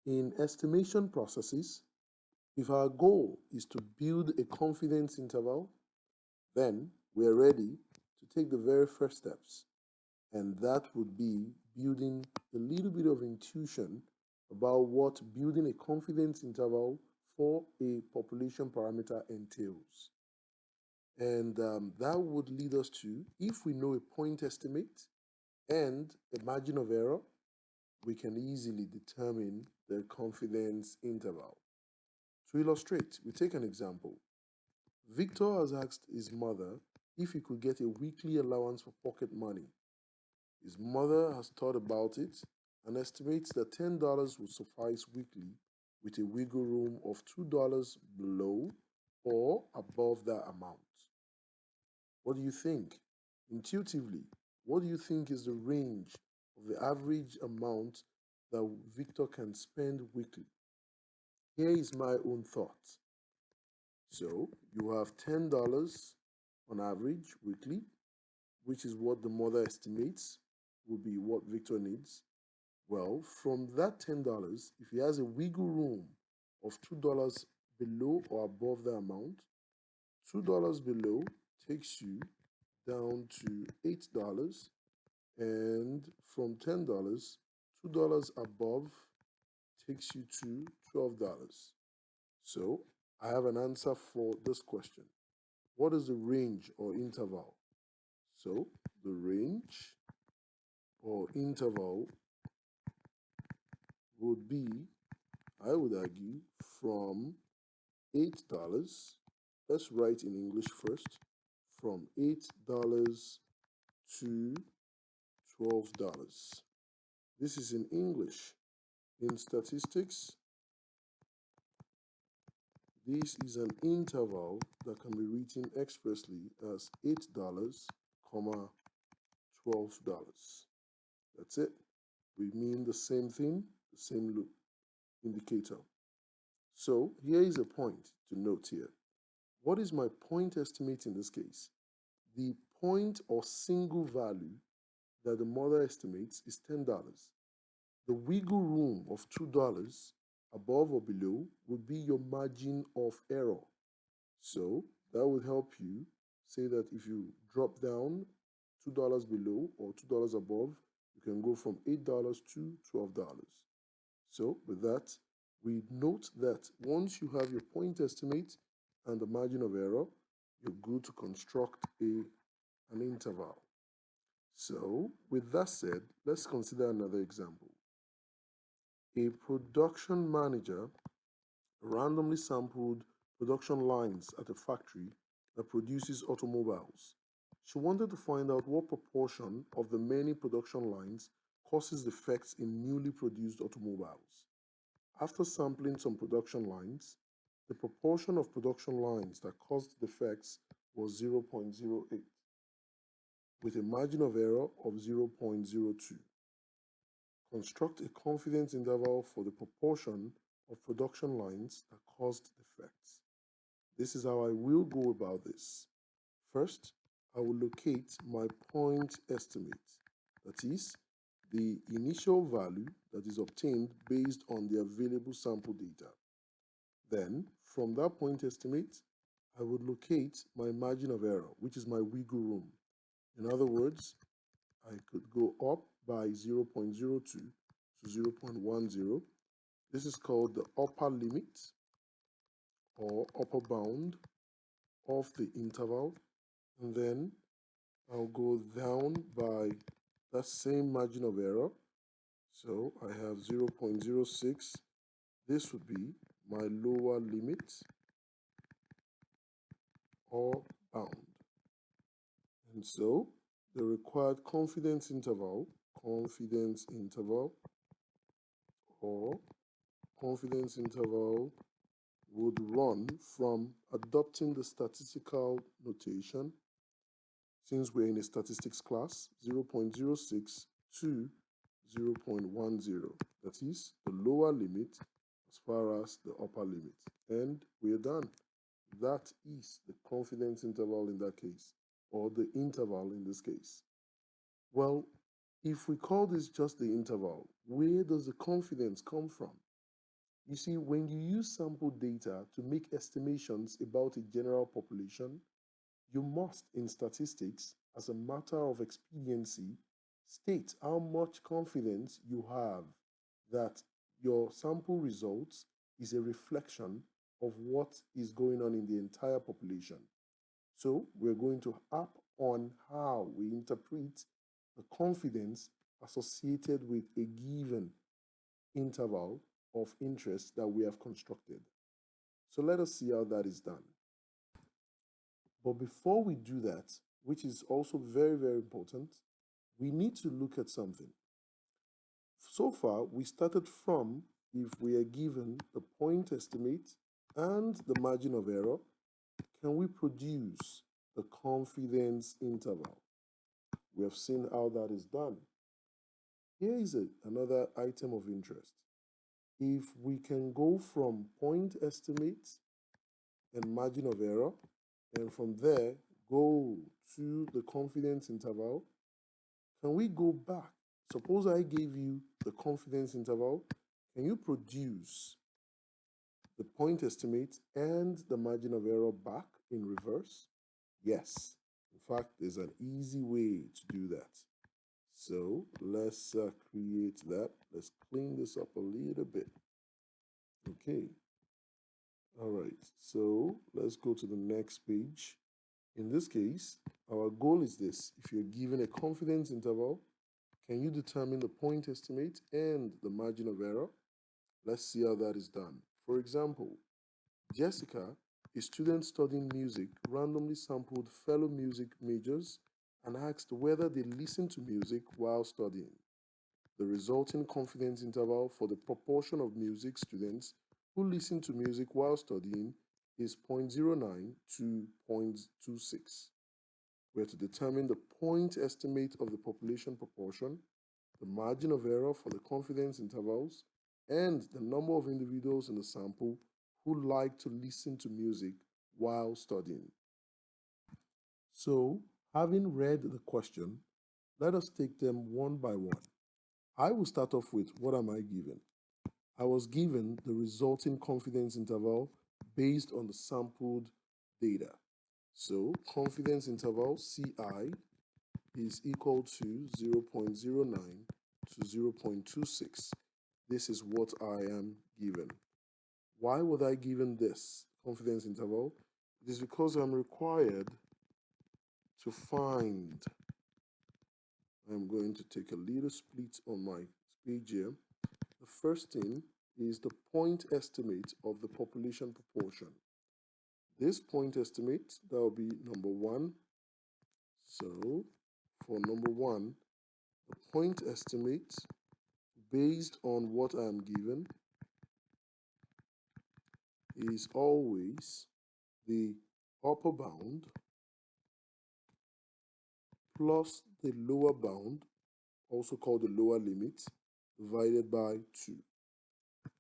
In estimation processes, if our goal is to build a confidence interval, then we are ready to take the very first steps, and that would be building a little bit of intuition about what building a confidence interval for a population parameter entails. And that would lead us to, if we know a point estimate and a margin of error, we can easily determine the confidence interval. To illustrate, we take an example. Victor has asked his mother if he could get a weekly allowance for pocket money. His mother has thought about it and estimates that $10 will suffice weekly with a wiggle room of $2 below or above that amount. What do you think? Intuitively, what do you think is the range of the average amount that Victor can spend weekly? Here is my own thought. So you have $10 on average weekly, which is what the mother estimates will be what Victor needs. Well, from that $10, if he has a wiggle room of $2 below or above the amount, $2 below takes you down to $8, and from $10, $2 above takes you to $12. So I have an answer for this question. What is the range or interval? So the range or interval would be, I would argue, from $8, let's write in English first, from $8 to $12. This is in English. In statistics, this is an interval that can be written expressly as $8, $12. That's it. We mean the same thing, the same loop indicator. So here is a point to note here. What is my point estimate in this case? The point or single value that the mother estimates is $10. The wiggle room of $2 above or below would be your margin of error. So that would help you say that if you drop down $2 below or $2 above, you can go from $8 to $12. So with that, we note that once you have your point estimate and the margin of error, you're good to construct an interval. So with that said, let's consider another example. A production manager randomly sampled production lines at a factory that produces automobiles. She wanted to find out what proportion of the many production lines causes defects in newly produced automobiles. After sampling some production lines, the proportion of production lines that caused defects was 0.08, with a margin of error of 0.02. Construct a confidence interval for the proportion of production lines that caused defects. This is how I will go about this. First, I will locate my point estimate, that is, the initial value that is obtained based on the available sample data. Then, from that point estimate, I would locate my margin of error, which is my wiggle room. In other words, I could go up by 0.02 to 0.10. This is called the upper limit or upper bound of the interval. And then I'll go down by that same margin of error. So I have 0.06. This would be my lower limit or bound. And so the required confidence interval or confidence interval would run from adopting the statistical notation, since we're in a statistics class, 0.06 to 0.10. That is the lower limit as far as the upper limit. And we're done. That is the confidence interval in that case, or the interval in this case. Well, if we call this just the interval, where does the confidence come from? You see, when you use sample data to make estimations about a general population, you must, in statistics, as a matter of expediency, state how much confidence you have that your sample results is a reflection of what is going on in the entire population. So we're going to harp on how we interpret the confidence associated with a given interval of interest that we have constructed. So let us see how that is done. But before we do that, which is also very, very important, we need to look at something. So far, we started from if we are given the point estimate and the margin of error, can we produce the confidence interval? We have seen how that is done. Here is another item of interest. If we can go from point estimate and margin of error, and from there go to the confidence interval, can we go back? Suppose I gave you the confidence interval. Can you produce the point estimate and the margin of error back in reverse? Yes. In fact, there's an easy way to do that. So let's create that. Let's clean this up a little bit. Okay. All right. So let's go to the next page. In this case, our goal is this. If you're given a confidence interval, can you determine the point estimate and the margin of error? Let's see how that is done. For example, Jessica, a student studying music, randomly sampled fellow music majors and asked whether they listened to music while studying. The resulting confidence interval for the proportion of music students who listen to music while studying is 0.09 to 0.26. We have to determine the point estimate of the population proportion, the margin of error for the confidence intervals, and the number of individuals in the sample who like to listen to music while studying. So, having read the question, let us take them one by one. I will start off with what am I given? I was given the resulting confidence interval based on the sampled data. So confidence interval CI is equal to 0.09 to 0.26. This is what I am given. Why would I given this confidence interval? It is because I'm required to find, I'm going to take a little split on my page here. The first thing is the point estimate of the population proportion. This point estimate, that will be number one. So for number one, the point estimate based on what I'm given is always the upper bound plus the lower bound, also called the lower limit, divided by 2.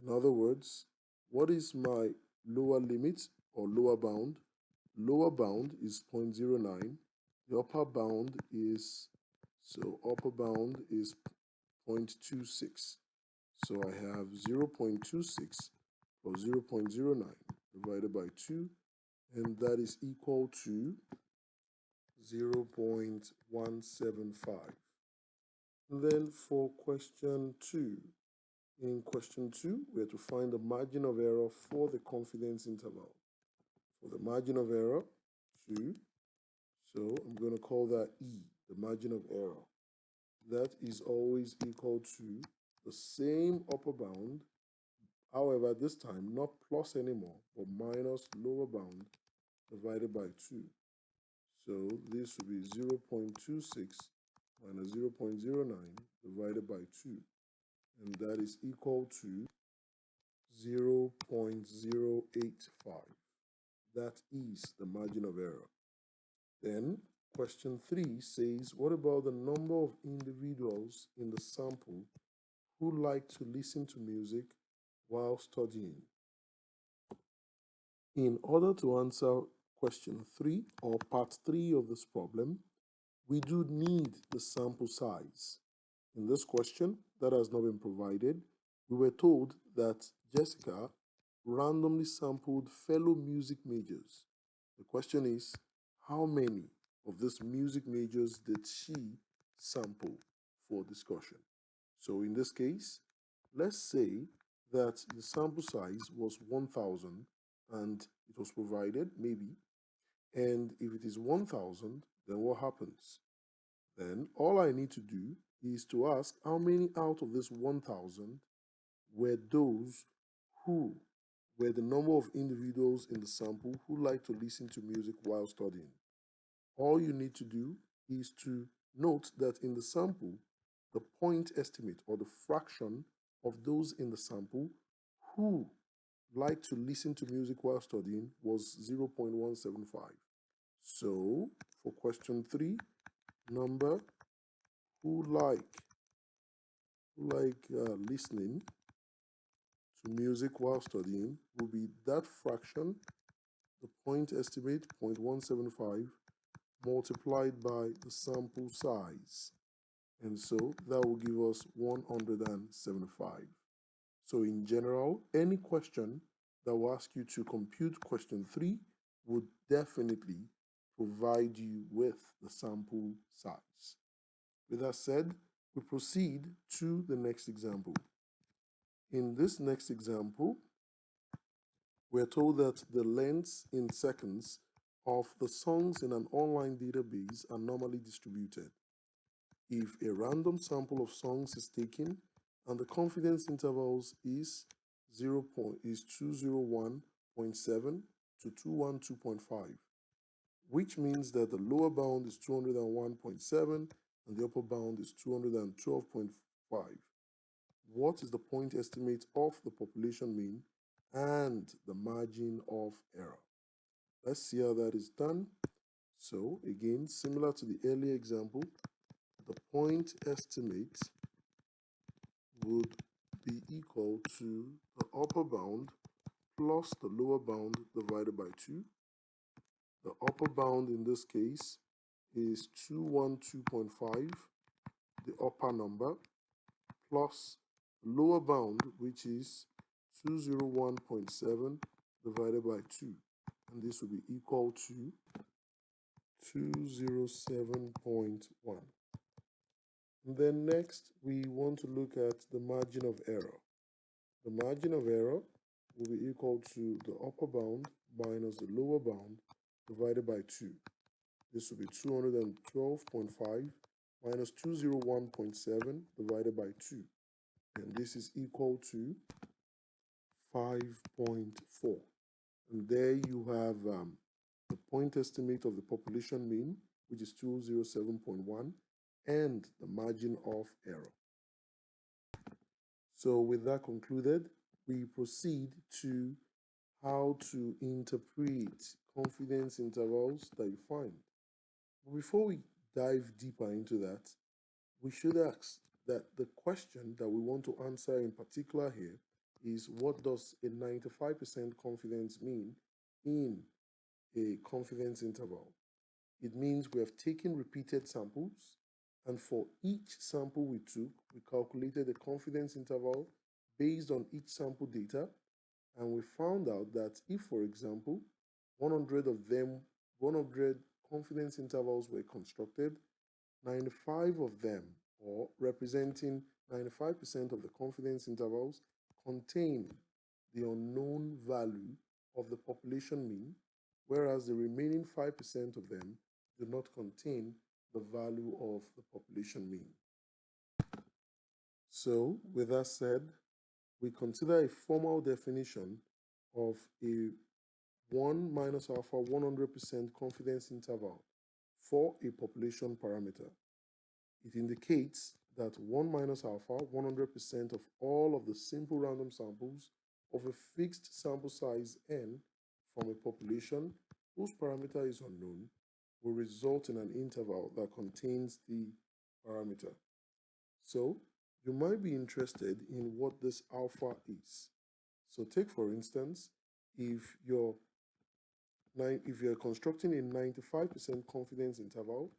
In other words, what is my lower limit or lower bound? Lower bound is 0.09. The upper bound is, so upper bound is 0.26. So I have 0.26 plus 0.09 divided by 2, and that is equal to 0.175. And then for question 2, in question 2, we have to find the margin of error for the confidence interval. For the margin of error, 2, so I'm going to call that E, the margin of error. That is always equal to the same upper bound, however, this time not plus anymore, but minus lower bound divided by 2. So this will be 0.26 minus 0.09 divided by 2. And that is equal to 0.085. That is the margin of error. Then question 3 says, what about the number of individuals in the sample who like to listen to music while studying? In order to answer question 3 or part 3 of this problem, we do need the sample size. In this question that has not been provided, We were told that Jessica randomly sampled fellow music majors. The question is, how many of these music majors did she sample for discussion? So in this case, let's say that the sample size was 1000 and it was provided, maybe. And if it is 1000, then what happens? Then all I need to do is to ask how many out of this 1000 were those who were the number of individuals in the sample who like to listen to music while studying. All you need to do is to note that in the sample, the point estimate or the fraction of those in the sample who like to listen to music while studying was 0.175. So for question 3, number who like listening to music while studying will be that fraction, the point estimate 0.175 multiplied by the sample size. And so that will give us 175. So in general, any question that will ask you to compute question 3 would definitely provide you with the sample size. With that said, we proceed to the next example. In this next example, we're told that the lengths in seconds of the songs in an online database are normally distributed. If a random sample of songs is taken and the confidence intervals is 201.7 to 212.5, which means that the lower bound is 201.7 and the upper bound is 212.5. What is the point estimate of the population mean and the margin of error? Let's see how that is done. So again, similar to the earlier example, the point estimate would be equal to the upper bound plus the lower bound divided by 2. The upper bound in this case is 212.5, the upper number, plus lower bound, which is 201.7 divided by 2. And this will be equal to 207.1. And then next, we want to look at the margin of error. The margin of error will be equal to the upper bound minus the lower bound divided by 2. This will be 212.5 minus 201.7 divided by 2. And this is equal to 5.4. And there you have the point estimate of the population mean, which is 207.1, and the margin of error. So with that concluded, we proceed to how to interpret confidence intervals that you find. But before we dive deeper into that, we should ask that the question that we want to answer in particular here is, what does a 95% confidence mean in a confidence interval? It means we have taken repeated samples, and for each sample we took, we calculated a confidence interval based on each sample data, and we found out that if, for example, 100 confidence intervals were constructed, 95 of them, or representing 95% of the confidence intervals, contain the unknown value of the population mean, whereas the remaining 5% of them do not contain the value of the population mean. So, with that said, we consider a formal definition of a 1 minus alpha 100% confidence interval for a population parameter. It indicates that 1 minus alpha 100% of all of the simple random samples of a fixed sample size n from a population whose parameter is unknown will result in an interval that contains the parameter. So you might be interested in what this alpha is. So take, for instance, if you're constructing a 95% confidence interval,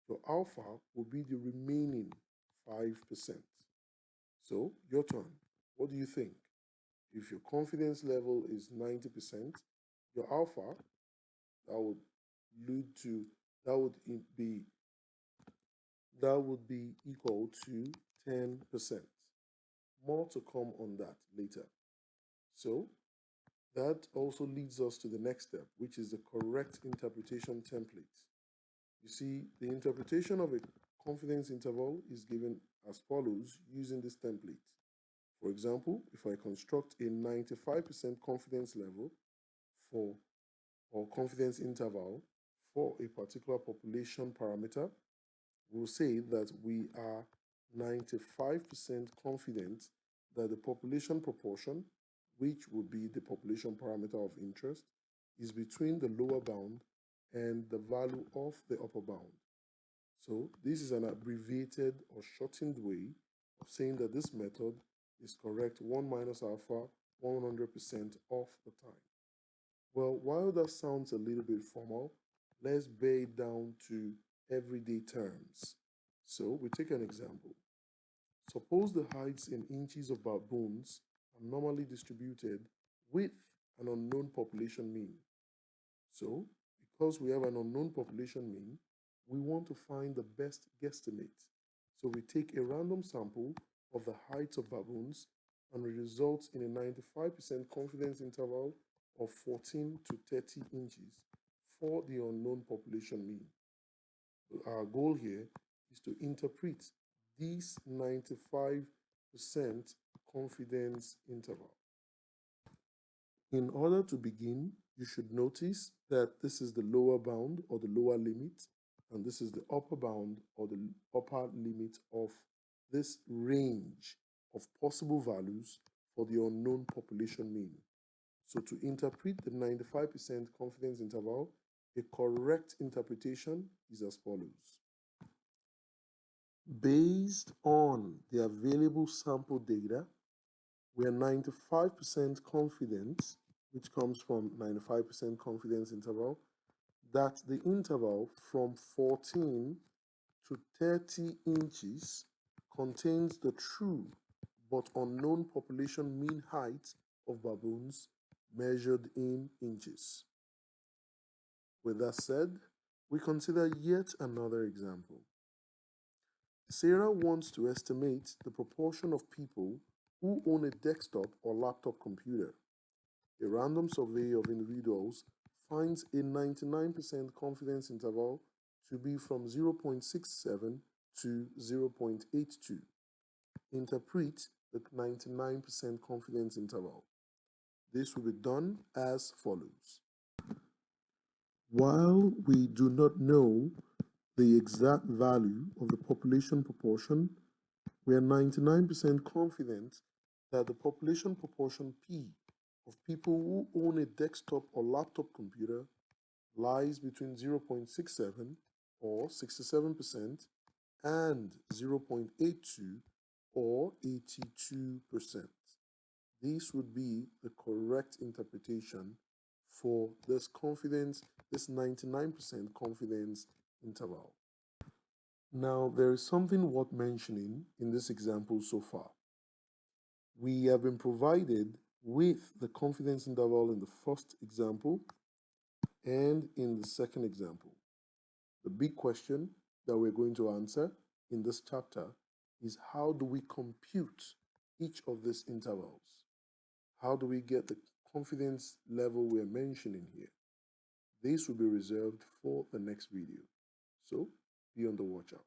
your alpha will be the remaining 5%. So your turn. What do you think? If your confidence level is 90%, your alpha, that would lead to, that would be that would be equal to 10%. More to come on that later. So that also leads us to the next step, which is the correct interpretation template. You see, the interpretation of a confidence interval is given as follows using this template. For example, if I construct a 95% confidence level for or confidence interval for a particular population parameter, we'll say that we are 95% confident that the population proportion, which would be the population parameter of interest, is between the lower bound and the value of the upper bound. So this is an abbreviated or shortened way of saying that this method is correct 1 minus alpha 100% of the time. Well, while that sounds a little bit formal, let's bear it down to everyday terms. So we take an example. Suppose the heights in inches of baboons are normally distributed with an unknown population mean. So, because we have an unknown population mean, we want to find the best guesstimate. So we take a random sample of the heights of baboons and it results in a 95% confidence interval of 14 to 30 inches for the unknown population mean. Our goal here is to interpret this 95% confidence interval. In order to begin, you should notice that this is the lower bound or the lower limit, and this is the upper bound or the upper limit of this range of possible values for the unknown population mean. So to interpret the 95% confidence interval, a correct interpretation is as follows. Based on the available sample data, we are 95% confident, which comes from 95% confidence interval, that the interval from 14 to 30 inches contains the true but unknown population mean height of baboons measured in inches. With that said, we consider yet another example. Sarah wants to estimate the proportion of people who own a desktop or laptop computer. A random survey of individuals finds a 99% confidence interval to be from 0.67 to 0.82. Interpret the 99% confidence interval. This will be done as follows. While we do not know the exact value of the population proportion, we are 99% confident that the population proportion P of people who own a desktop or laptop computer lies between 0.67 or 67% and 0.82 or 82%. This would be the correct interpretation for this confidence, this 99% confidence interval. Now, there is something worth mentioning in this example so far. We have been provided with the confidence interval in the first example and in the second example. The big question that we're going to answer in this chapter is how do we compute each of these intervals? How do we get the confidence level we're mentioning here? This will be reserved for the next video. So be on the watch out.